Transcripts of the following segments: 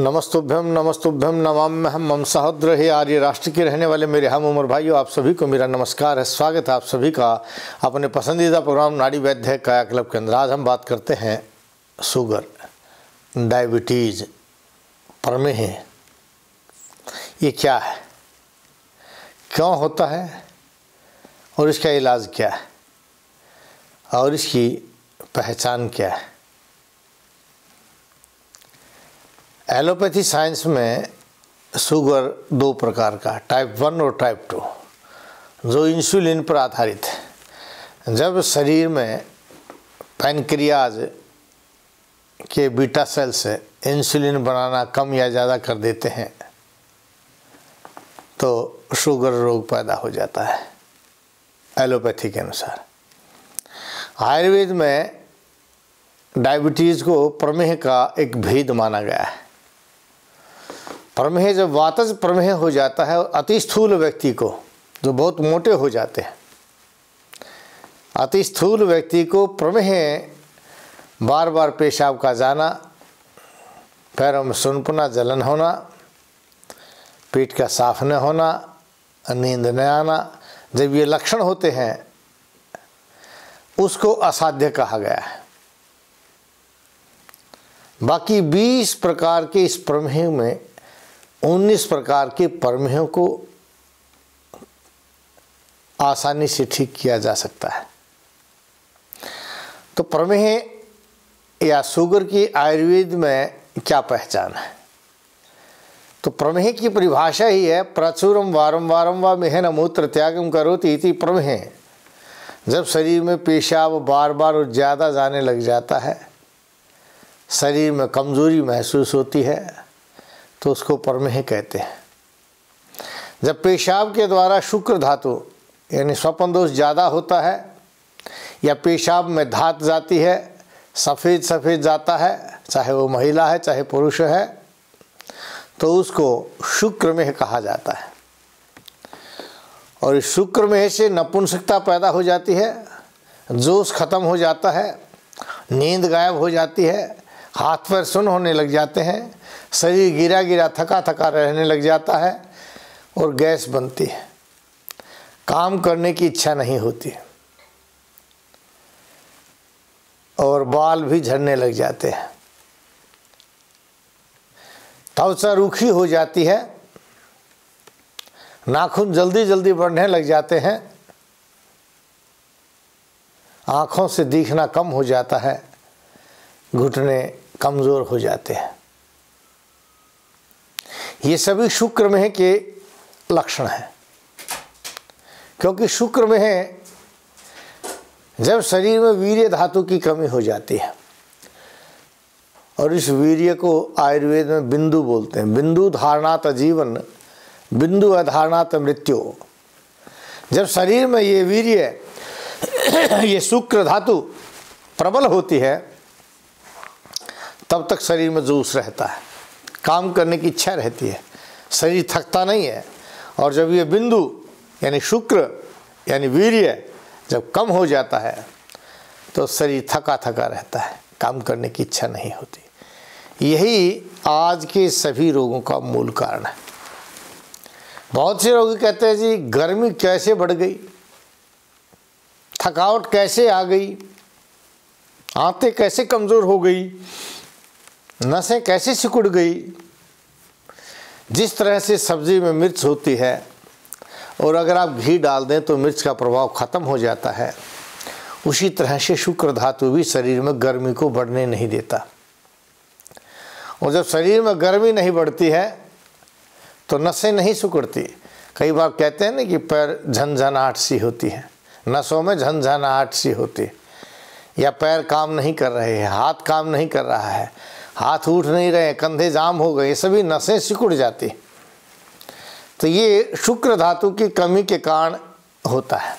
नमस्तुभ्यम नमस्तुभ्यम नमाम्यहम् मम सहोदर आर्य राष्ट्र के रहने वाले मेरे हम उम्र भाइयों, आप सभी को मेरा नमस्कार है। स्वागत है आप सभी का अपने पसंदीदा प्रोग्राम नाड़ी वैद्य काया क्लब के अंदर। आज हम बात करते हैं शुगर, डायबिटीज़, प्रमेह। ये क्या है, क्यों होता है और इसका इलाज क्या है और इसकी पहचान क्या है। एलोपैथी साइंस में शुगर दो प्रकार का, टाइप 1 और टाइप 2, जो इंसुलिन पर आधारित है। जब शरीर में पैनक्रियाज के बीटा सेल से इंसुलिन बनाना कम या ज़्यादा कर देते हैं तो शुगर रोग पैदा हो जाता है एलोपैथी के अनुसार। आयुर्वेद में डायबिटीज़ को प्रमेह का एक भेद माना गया है। प्रमेह जब वातज प्रमेह हो जाता है, अति स्थूल व्यक्ति को, जो बहुत मोटे हो जाते हैं, अति स्थूल व्यक्ति को प्रमेह बार बार पेशाब का जाना, पैरों में सुनपना, जलन होना, पेट का साफ न होना, नींद न आना, जब ये लक्षण होते हैं उसको असाध्य कहा गया है। बाकी 20 प्रकार के इस प्रमेह में 19 प्रकार के प्रमेहों को आसानी से ठीक किया जा सकता है। तो प्रमेह या शुगर की आयुर्वेद में क्या पहचान है? तो प्रमेह की परिभाषा ही है प्रचुरम वारम वारम व मेहन मूत्र त्यागम करोति इति प्रमेह। जब शरीर में पेशाब बार बार और ज़्यादा जाने लग जाता है, शरीर में कमज़ोरी महसूस होती है, तो उसको प्रमेह कहते हैं। जब पेशाब के द्वारा शुक्र धातु यानी स्वपन दोष ज़्यादा होता है या पेशाब में धात जाती है, सफ़ेद सफ़ेद जाता है, चाहे वो महिला है चाहे पुरुष है, तो उसको शुक्रमेह कहा जाता है। और इस शुक्रमेह से नपुंसकता पैदा हो जाती है, जोश खत्म हो जाता है, नींद गायब हो जाती है, हाथ पैर सुन्न होने लग जाते हैं, शरीर गिरा गिरा थका थका रहने लग जाता है और गैस बनती है, काम करने की इच्छा नहीं होती और बाल भी झड़ने लग जाते हैं, त्वचा रूखी हो जाती है, नाखून जल्दी जल्दी बढ़ने लग जाते हैं, आँखों से दिखना कम हो जाता है, घुटने कमज़ोर हो जाते हैं। ये सभी शुक्रमेह के लक्षण हैं। क्योंकि शुक्रमेह जब शरीर में वीर्य धातु की कमी हो जाती है, और इस वीर्य को आयुर्वेद में बिंदु बोलते हैं। बिंदु धारणात जीवन, बिंदु अधारणात मृत्यु। जब शरीर में ये वीर्य ये शुक्र धातु प्रबल होती है, तब तक शरीर में जोश रहता है, काम करने की इच्छा रहती है, शरीर थकता नहीं है। और जब ये बिंदु यानी शुक्र यानी वीर्य जब कम हो जाता है तो शरीर थका थका रहता है, काम करने की इच्छा नहीं होती। यही आज के सभी रोगों का मूल कारण है। बहुत से रोगी कहते हैं जी गर्मी कैसे बढ़ गई, थकावट कैसे आ गई, आंतें कैसे कमज़ोर हो गई, नसें कैसे सिकुड़ गई। जिस तरह से सब्ज़ी में मिर्च होती है और अगर आप घी डाल दें तो मिर्च का प्रभाव ख़त्म हो जाता है, उसी तरह से शुक्र धातु भी शरीर में गर्मी को बढ़ने नहीं देता। और जब शरीर में गर्मी नहीं बढ़ती है तो नसें नहीं सिकुड़ती। कई बार कहते हैं ना कि पैर झनझनाहट सी होती है, नसों में झनझनाहट सी होती है, या पैर काम नहीं कर रहे हैं, हाथ काम नहीं कर रहा है, हाथ उठ नहीं रहे, कंधे जाम हो गए, सभी नसें सिकुड़ जाती। तो ये शुक्र धातु की कमी के कारण होता है।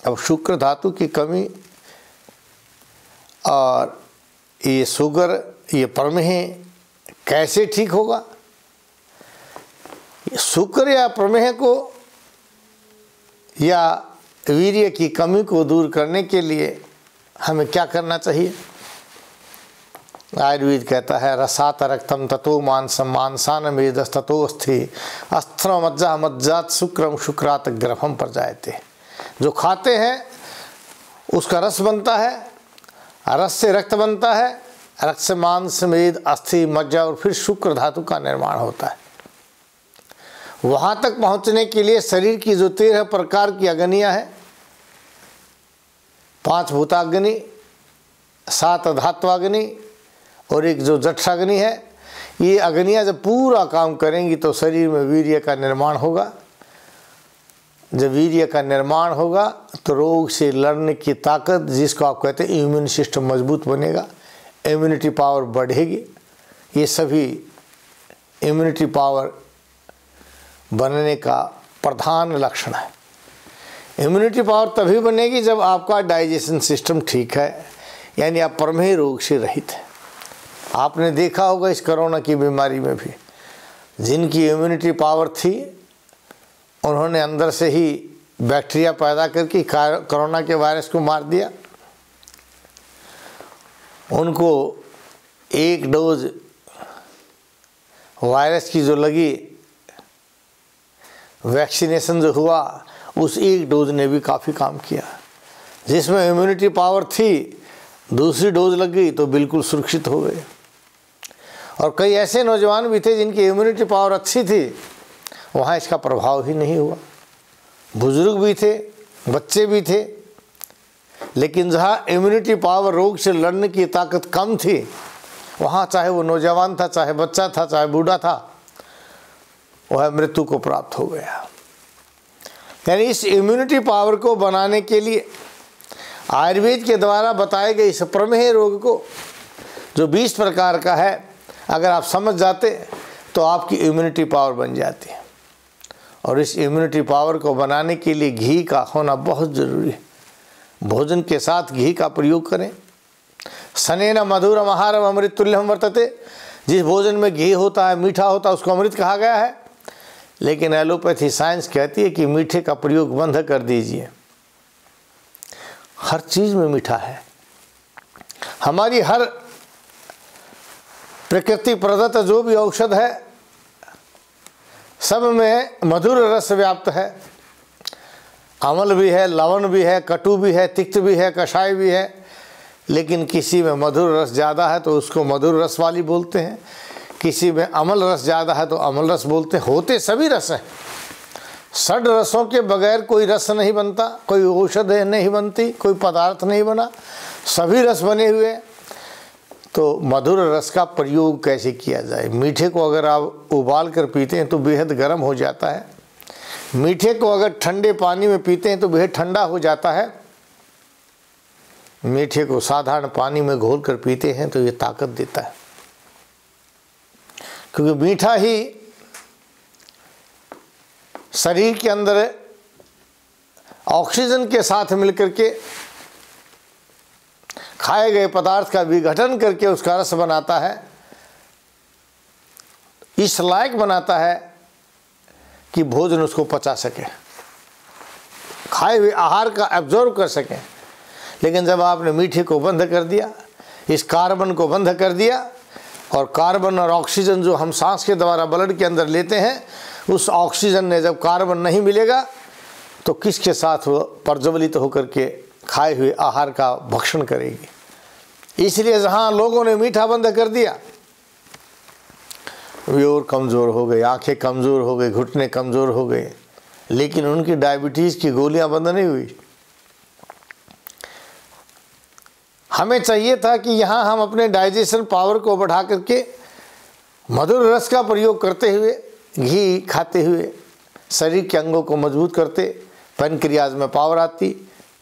अब शुक्र धातु की कमी और ये शुगर, ये प्रमेह कैसे ठीक होगा? शुक्र या प्रमेह को या वीर्य की कमी को दूर करने के लिए हमें क्या करना चाहिए? आयुर्वेद कहता है रसात रक्तम ततो मांसम मांसान मेदस ततो अस्थि अस्त्र मज्जा मज्जात शुक्रम शुक्रात गर्भम पर जाते। जो खाते हैं उसका रस बनता है, रस से रक्त बनता है, रक्त से मांस मेद अस्थि मज्जा और फिर शुक्र धातु का निर्माण होता है। वहाँ तक पहुँचने के लिए शरीर की जो 13 प्रकार की अग्नियाँ हैं, 5 भूताग्नि, 7 धात्वाग्नि और एक जो जठराग्नि है, ये अग्नियाँ जब पूरा काम करेंगी तो शरीर में वीर्य का निर्माण होगा। जब वीर्य का निर्माण होगा तो रोग से लड़ने की ताकत, जिसको आप कहते हैं इम्यून सिस्टम, मजबूत बनेगा, इम्यूनिटी पावर बढ़ेगी। ये सभी इम्यूनिटी पावर बनने का प्रधान लक्षण है। इम्यूनिटी पावर तभी बनेगी जब आपका डाइजेशन सिस्टम ठीक है, यानी आप प्रमेह रोग से रहित हैं। आपने देखा होगा इस कोरोना की बीमारी में भी जिनकी इम्यूनिटी पावर थी, उन्होंने अंदर से ही बैक्टीरिया पैदा करके कोरोना के वायरस को मार दिया। उनको एक डोज वायरस की जो लगी, वैक्सीनेशन जो हुआ, उस एक डोज ने भी काफ़ी काम किया। जिसमें इम्यूनिटी पावर थी, दूसरी डोज लग गई तो बिल्कुल सुरक्षित हो गए। और कई ऐसे नौजवान भी थे जिनकी इम्यूनिटी पावर अच्छी थी, वहाँ इसका प्रभाव ही नहीं हुआ। बुजुर्ग भी थे, बच्चे भी थे, लेकिन जहाँ इम्यूनिटी पावर, रोग से लड़ने की ताकत कम थी, वहाँ चाहे वो नौजवान था, चाहे बच्चा था, चाहे बूढ़ा था, वह मृत्यु को प्राप्त हो गया। यानी इस इम्यूनिटी पावर को बनाने के लिए आयुर्वेद के द्वारा बताए गए इस प्रमेह रोग को, जो 20 प्रकार का है, अगर आप समझ जाते तो आपकी इम्यूनिटी पावर बन जाती है। और इस इम्यूनिटी पावर को बनाने के लिए घी का होना बहुत ज़रूरी है। भोजन के साथ घी का प्रयोग करें। सनेन मधुरम आहारम अमृत तुल्यम वर्तते। जिस भोजन में घी होता है, मीठा होता है, उसको अमृत कहा गया है। लेकिन एलोपैथी साइंस कहती है कि मीठे का प्रयोग बंद कर दीजिए। हर चीज़ में मीठा है। हमारी हर प्रकृति प्रदत्त जो भी औषध है, सब में मधुर रस व्याप्त है। अम्ल भी है, लवण भी है, कटु भी है, तिक्त भी है, कषाय भी है। लेकिन किसी में मधुर रस ज़्यादा है तो उसको मधुर रस वाली बोलते हैं, किसी में अम्ल रस ज़्यादा है तो अम्ल रस बोलते हैं। होते सभी रस हैं। 6 रसों के बगैर कोई रस नहीं बनता, कोई औषध नहीं बनती, कोई पदार्थ नहीं बना, सभी रस बने हुए। तो मधुर रस का प्रयोग कैसे किया जाए? मीठे को अगर आप उबाल कर पीते हैं तो बेहद गर्म हो जाता है। मीठे को अगर ठंडे पानी में पीते हैं तो बेहद ठंडा हो जाता है। मीठे को साधारण पानी में घोल कर पीते हैं तो ये ताकत देता है, क्योंकि मीठा ही शरीर के अंदर ऑक्सीजन के साथ मिलकर के खाए गए पदार्थ का विघटन करके उसका रस बनाता है, इस लायक बनाता है कि भोजन उसको पचा सके, खाए हुए आहार का एब्जॉर्ब कर सके। लेकिन जब आपने मीठे को बंद कर दिया, इस कार्बन को बंद कर दिया, और कार्बन और ऑक्सीजन जो हम सांस के द्वारा ब्लड के अंदर लेते हैं, उस ऑक्सीजन ने जब कार्बन नहीं मिलेगा तो किसके साथ वो प्रज्वलित होकर के खाए हुए आहार का भक्षण करेगी। इसलिए जहाँ लोगों ने मीठा बंद कर दिया, वे और कमज़ोर हो गए, आंखें कमज़ोर हो गई, घुटने कमज़ोर हो गए, लेकिन उनकी डायबिटीज़ की गोलियां बंद नहीं हुई। हमें चाहिए था कि यहाँ हम अपने डाइजेशन पावर को बढ़ा करके मधुर रस का प्रयोग करते हुए, घी खाते हुए शरीर के अंगों को मजबूत करते, पैनक्रियाज में पावर आती,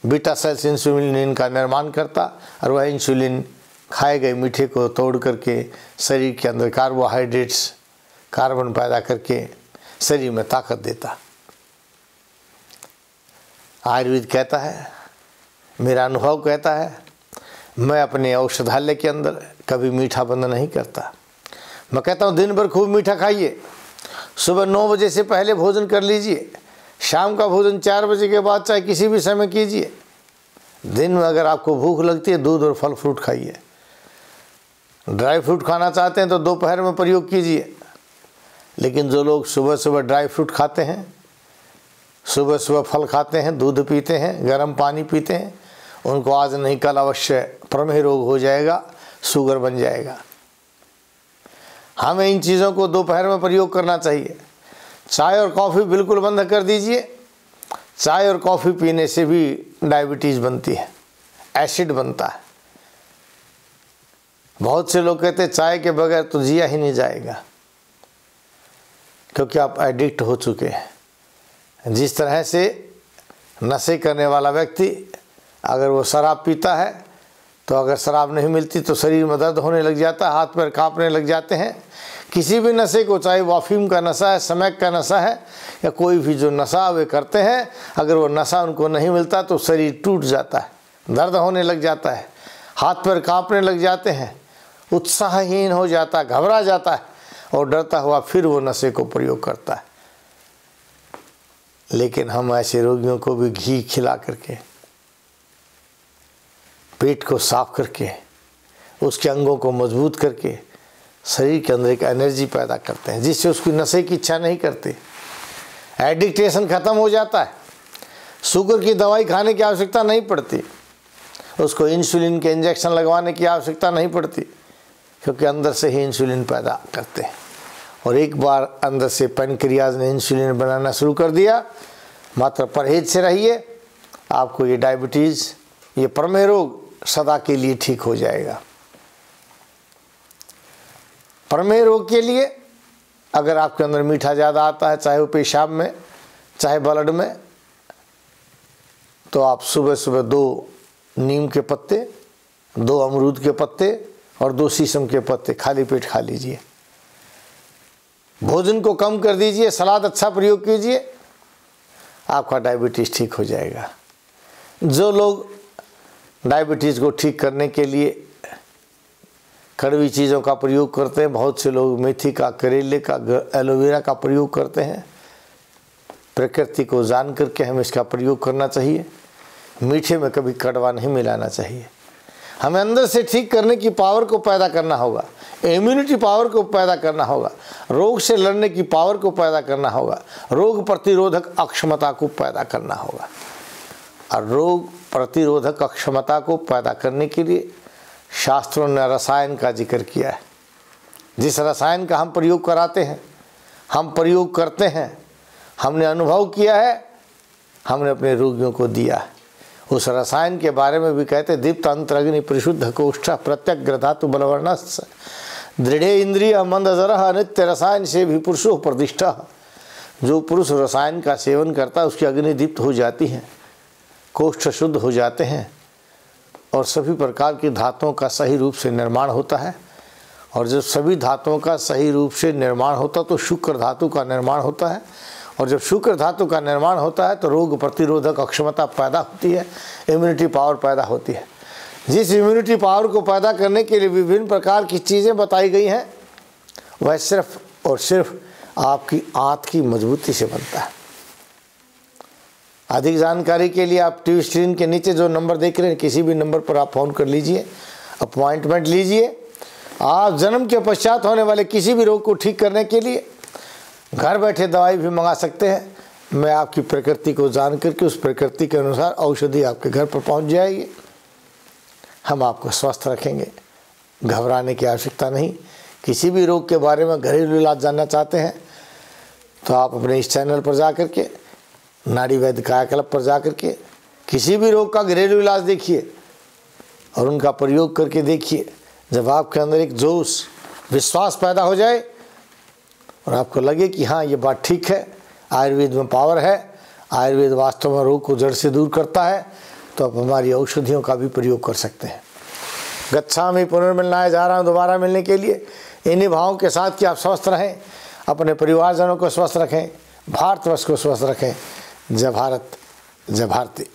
बीटा सेल्स इंसुलिन का निर्माण करता, और वह इंसुलिन खाए गए मीठे को तोड़ करके शरीर के अंदर कार्बोहाइड्रेट्स, कार्बन पैदा करके शरीर में ताकत देता। आयुर्वेद कहता है, मेरा अनुभव कहता है, मैं अपने औषधालय के अंदर कभी मीठा बंद नहीं करता। मैं कहता हूँ दिन भर खूब मीठा खाइए, सुबह 9 बजे से पहले भोजन कर लीजिए, शाम का भोजन 4 बजे के बाद चाहे किसी भी समय कीजिए। दिन में अगर आपको भूख लगती है, दूध और फल फ्रूट खाइए। ड्राई फ्रूट खाना चाहते हैं तो दोपहर में प्रयोग कीजिए, लेकिन जो लोग सुबह सुबह ड्राई फ्रूट खाते हैं, सुबह सुबह फल खाते हैं, दूध पीते हैं, गर्म पानी पीते हैं, उनको आज नहीं कल अवश्य प्रमेह रोग हो जाएगा, शुगर बन जाएगा। हमें इन चीज़ों को दोपहर में प्रयोग करना चाहिए। चाय और कॉफ़ी बिल्कुल बंद कर दीजिए। चाय और कॉफ़ी पीने से भी डायबिटीज़ बनती है, एसिड बनता है। बहुत से लोग कहते हैं चाय के बगैर तो जिया ही नहीं जाएगा, क्योंकि आप एडिक्ट हो चुके हैं। जिस तरह से नशे करने वाला व्यक्ति अगर वो शराब पीता है तो अगर शराब नहीं मिलती तो शरीर में दर्द होने लग जाता है, हाथ पैर कांपने लग जाते हैं। किसी भी नशे को, चाहे वो अफीम का नशा है, स्मैक का नशा है, या कोई भी जो नशा वे करते हैं, अगर वो नशा उनको नहीं मिलता तो शरीर टूट जाता है, दर्द होने लग जाता है, हाथ पैर कांपने लग जाते हैं, उत्साहहीन हो जाता है, घबरा जाता है और डरता हुआ फिर वो नशे को प्रयोग करता है। लेकिन हम ऐसे रोगियों को भी घी खिला करके, पेट को साफ करके, उसके अंगों को मजबूत करके शरीर के अंदर एक एनर्जी पैदा करते हैं, जिससे उसकी नशे की इच्छा नहीं करती। एडिक्टेशन ख़त्म हो जाता है। शुगर की दवाई खाने की आवश्यकता नहीं पड़ती, उसको इंसुलिन के इंजेक्शन लगवाने की आवश्यकता नहीं पड़ती, क्योंकि अंदर से ही इंसुलिन पैदा करते हैं। और एक बार अंदर से पैनक्रियाज ने इंसुलिन बनाना शुरू कर दिया, मात्र परहेज से रहिए, आपको ये डायबिटीज़, ये प्रमेह रोग सदा के लिए ठीक हो जाएगा। प्रमेह रोग के लिए अगर आपके अंदर मीठा ज़्यादा आता है, चाहे वो पेशाब में चाहे ब्लड में, तो आप सुबह सुबह 2 नीम के पत्ते, 2 अमरूद के पत्ते और 2 शीशम के पत्ते खाली पेट खा लीजिए। भोजन को कम कर दीजिए, सलाद अच्छा प्रयोग कीजिए, आपका डायबिटीज़ ठीक हो जाएगा। जो लोग डायबिटीज़ को ठीक करने के लिए कड़वी चीज़ों का प्रयोग करते हैं, बहुत से लोग मेथी का, करेले का, एलोवेरा का प्रयोग करते हैं। प्रकृति को जान करके हमें इसका प्रयोग करना चाहिए। मीठे में कभी कड़वा नहीं मिलाना चाहिए। हमें अंदर से ठीक करने की पावर को पैदा करना होगा, इम्यूनिटी पावर को पैदा करना होगा, रोग से लड़ने की पावर को पैदा करना होगा, रोग प्रतिरोधक अक्षमता को पैदा करना होगा। और रोग प्रतिरोधक अक्षमता को पैदा करने के लिए शास्त्रों ने रसायन का जिक्र किया है। जिस रसायन का हम प्रयोग कराते हैं, हम प्रयोग करते हैं, हमने अनुभव किया है, हमने अपने रोगियों को दिया है, उस रसायन के बारे में भी कहते, दीप्त अंतरग्नि परिशुद्ध कोष्ठ प्रत्यग्र धातु बलवर्ण दृढ़ इंद्रिय मंद जरह नित्य रसायन से भी पुरुषो प्रतिष्ठा। जो पुरुष रसायन का सेवन करता है उसकी अग्नि दीप्त हो जाती है, कोष्ठ शुद्ध हो जाते हैं और सभी प्रकार की धातुओं का सही रूप से निर्माण होता है। और जब सभी धातुओं का सही रूप से निर्माण होता तो शुक्र धातु का निर्माण होता है, और जब शुक्र धातु का निर्माण होता है तो रोग प्रतिरोधक अक्षमता पैदा होती है, इम्यूनिटी पावर पैदा होती है। जिस इम्यूनिटी पावर को पैदा करने के लिए विभिन्न प्रकार की चीज़ें बताई गई हैं, वह सिर्फ और सिर्फ आपकी आंत की मजबूती से बनता है। अधिक जानकारी के लिए आप टीवी स्क्रीन के नीचे जो नंबर देख रहे हैं, किसी भी नंबर पर आप फ़ोन कर लीजिए, अपॉइंटमेंट लीजिए। आप जन्म के पश्चात होने वाले किसी भी रोग को ठीक करने के लिए घर बैठे दवाई भी मंगा सकते हैं। मैं आपकी प्रकृति को जान करके उस प्रकृति के अनुसार औषधि आपके घर पर पहुंच जाएगी। हम आपको स्वस्थ रखेंगे, घबराने की आवश्यकता नहीं। किसी भी रोग के बारे में घरेलू इलाज जानना चाहते हैं तो आप अपने इस चैनल पर जा कर के, नाड़ी वैद्य कायाकल्प पर जा कर के किसी भी रोग का घरेलू इलाज देखिए और उनका प्रयोग करके देखिए। जब आपके अंदर एक जोश, विश्वास पैदा हो जाए और आपको लगे कि हाँ ये बात ठीक है, आयुर्वेद में पावर है, आयुर्वेद वास्तव में रोग को जड़ से दूर करता है, तो आप हमारी औषधियों का भी प्रयोग कर सकते हैं। गच्छामि पुनर्मिलनाय जा रहा हूँ दोबारा मिलने के लिए, इन्हीं भावों के साथ कि आप स्वस्थ रहें, अपने परिवारजनों को स्वस्थ रखें, भारतवर्ष को स्वस्थ रखें। जय भारत, जय भारती।